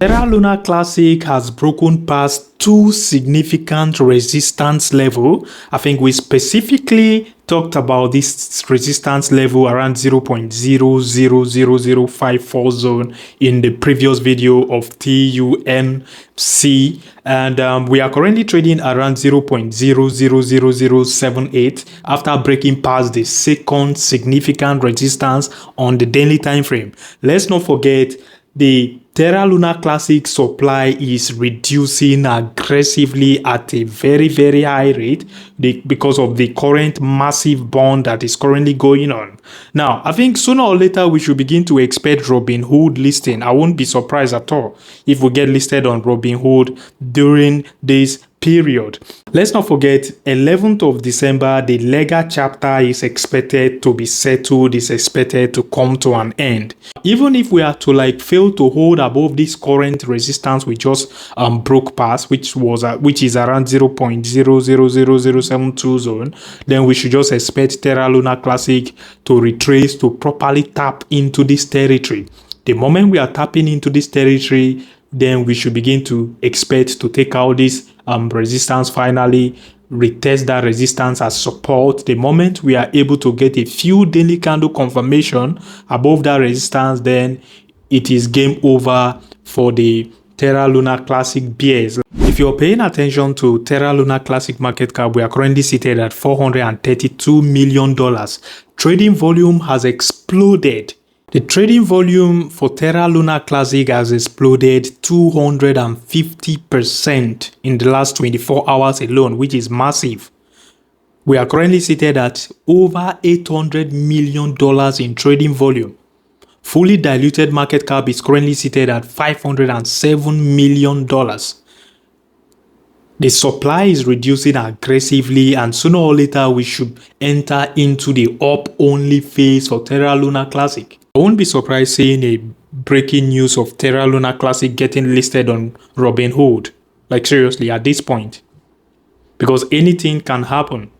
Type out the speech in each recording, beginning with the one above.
Terra Luna Classic has broken past two significant resistance level. I think we specifically talked about this resistance level around 0.000054 zone in the previous video of TUNC, and we are currently trading around 0.000078 after breaking past the second significant resistance on the daily time frame. Let's not forget the Terra Luna Classic supply is reducing aggressively at a very high rate because of the current massive burn that is currently going on. Now, I think sooner or later we should begin to expect Robinhood listing. I won't be surprised at all if we get listed on Robinhood during this period. Let's not forget, 11th of December, the legal chapter is expected to be settled, is expected to come to an end. Even if we are to fail to hold above this current resistance we just broke past, which is around 0.000072 zone, then we should just expect Terra Luna Classic to retrace to properly tap into this territory. The moment we are tapping into this territory, then we should begin to expect to take out this resistance, finally retest that resistance as support. The moment we are able to get a few daily candle confirmation above that resistance, then it is game over for the Terra Luna Classic bears. If you're paying attention to Terra Luna Classic market cap, we are currently seated at $432 million. Trading volume has exploded. The trading volume for Terra Luna Classic has exploded 250% in the last 24 hours alone, which is massive. We are currently seated at over $800 million in trading volume. Fully diluted market cap is currently seated at $507 million. The supply is reducing aggressively, and sooner or later we should enter into the up-only phase for Terra Luna Classic. I won't be surprised seeing a breaking news of Terra Luna Classic getting listed on Robinhood. Like seriously, at this point. Because anything can happen.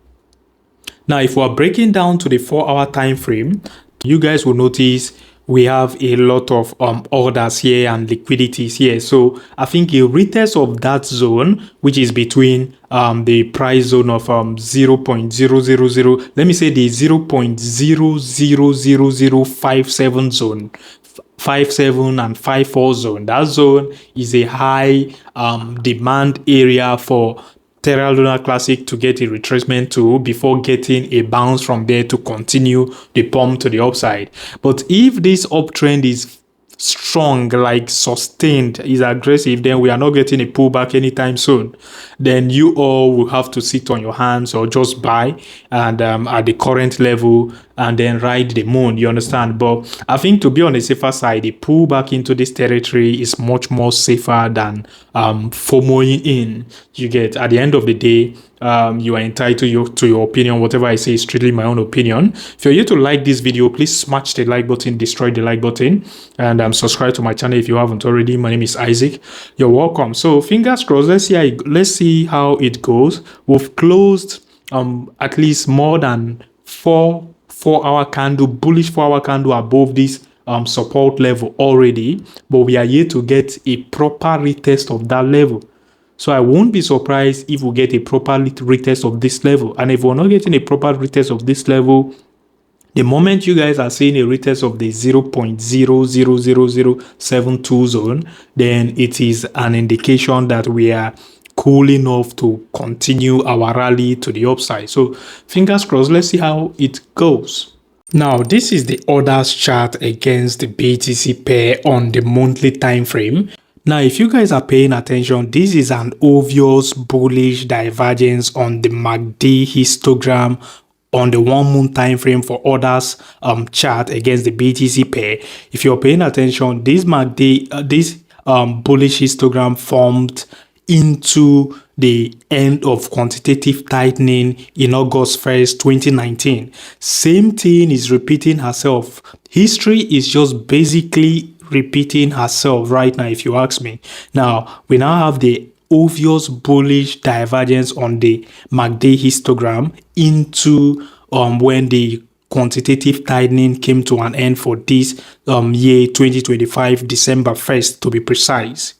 Now, if we are breaking down to the 4-hour time frame, you guys will notice we have a lot of orders here and liquidities here. So I think a retest of that zone, which is between the price zone of 0.000, let me say the 0.000057 zone, 57 and 54 zone. That zone is a high demand area for Terra Luna Classic to get a retracement to before getting a bounce from there to continue the pump to the upside. But if this uptrend is strong, like sustained, is aggressive, then we are not getting a pullback anytime soon. Then you all will have to sit on your hands or just buy and at the current level and then ride the moon, you understand? But I think to be on the safer side, the pullback into this territory is much more safer than FOMOing in. You get, at the end of the day, you are entitled to your opinion. Whatever I say is strictly my own opinion. If you're here to like this video, please smash the like button, destroy the like button, and subscribe to my channel if you haven't already. My name is Isaac. You're welcome. So fingers crossed. Let's see how it goes. We've closed at least more than four-hour candle, bullish 4-hour candle above this support level already, but we are yet to get a proper retest of that level. So I won't be surprised if we get a proper retest of this level. And if we're not getting a proper retest of this level, the moment you guys are seeing a retest of the 0.000072 zone, then it is an indication that we are cool enough to continue our rally to the upside. So fingers crossed, let's see how it goes. Now, this is the orders chart against the BTC pair on the monthly time frame. Now, if you guys are paying attention, this is an obvious bullish divergence on the MACD histogram on the 1 month time frame for orders chart against the BTC pair. If you're paying attention, this MACD, this bullish histogram formed into the end of quantitative tightening in August 1st, 2019. Same thing is repeating herself. History is just basically repeating herself right now, if you ask me. Now, we now have the obvious bullish divergence on the MACD histogram into when the quantitative tightening came to an end for this year 2025, December 1st to be precise.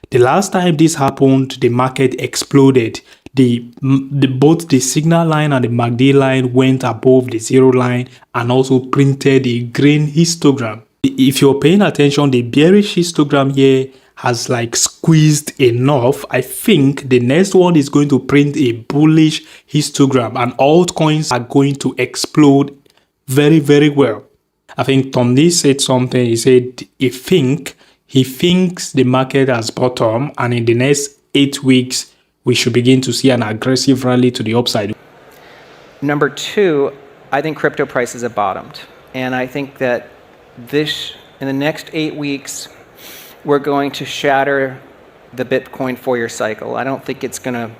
The last time this happened, the market exploded. Both the signal line and the MACD line went above the zero line and also printed a green histogram. If you're paying attention, the bearish histogram here has like squeezed enough. I think the next one is going to print a bullish histogram and altcoins are going to explode very, very well. I think Tom Lee said something. He said he thinks the market has bottomed and in the next 8 weeks, we should begin to see an aggressive rally to the upside. Number two, I think crypto prices have bottomed. And I think that in the next 8 weeks, we're going to shatter the Bitcoin 4-year cycle. I don't think it's going to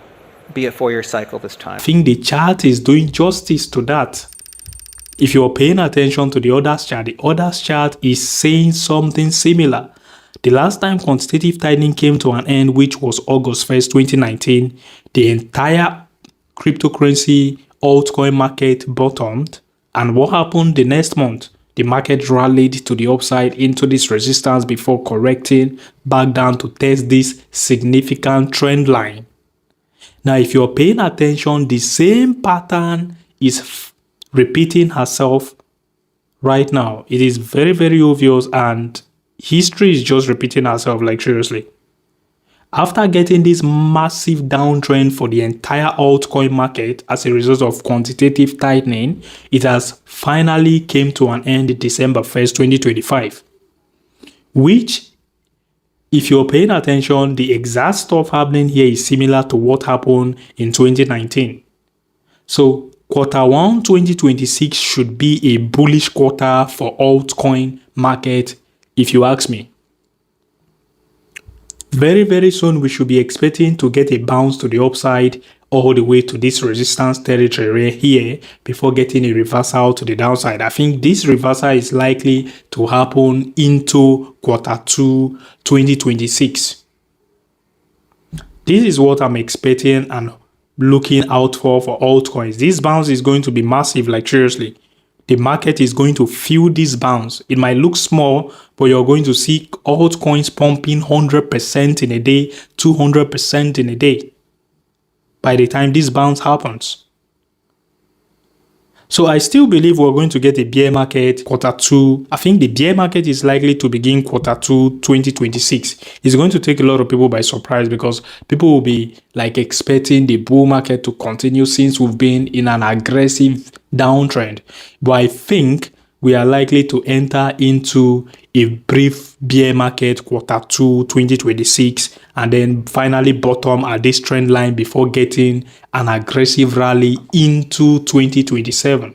be a 4-year cycle this time. I think the chart is doing justice to that. If you're paying attention to the others chart is saying something similar. The last time quantitative tightening came to an end, which was August 1st, 2019, the entire cryptocurrency altcoin market bottomed. And what happened the next month? The market rallied to the upside into this resistance before correcting back down to test this significant trend line. Now, if you're paying attention, the same pattern is repeating herself right now. It is very, very obvious and history is just repeating herself, like seriously. After getting this massive downtrend for the entire altcoin market as a result of quantitative tightening, it has finally came to an end December 1st, 2025. Which, if you're paying attention, the exact stuff happening here is similar to what happened in 2019. So, Q1 2026 should be a bullish quarter for altcoin market, if you ask me. Very, very soon, we should be expecting to get a bounce to the upside all the way to this resistance territory here before getting a reversal to the downside. I think this reversal is likely to happen into Q2 2026. This is what I'm expecting and looking out for altcoins. This bounce is going to be massive, like seriously. The market is going to feel this bounce. It might look small, but you're going to see altcoins pumping 100% in a day, 200% in a day by the time this bounce happens. So I still believe we're going to get a bear market Q2. I think the bear market is likely to begin Q2 2026. It's going to take a lot of people by surprise because people will be like expecting the bull market to continue since we've been in an aggressive downtrend. But I think we are likely to enter into a brief bear market Q2 2026 and then finally bottom at this trend line before getting an aggressive rally into 2027.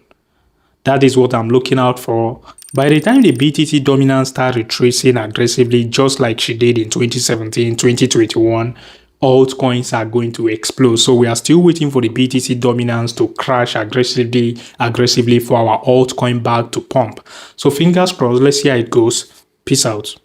That is what I'm looking out for. By the time the BTC dominance starts retracing aggressively just like she did in 2017, 2021, altcoins are going to explode. So we are still waiting for the BTC dominance to crash aggressively for our altcoin bag to pump. So fingers crossed, let's see how it goes. Peace out.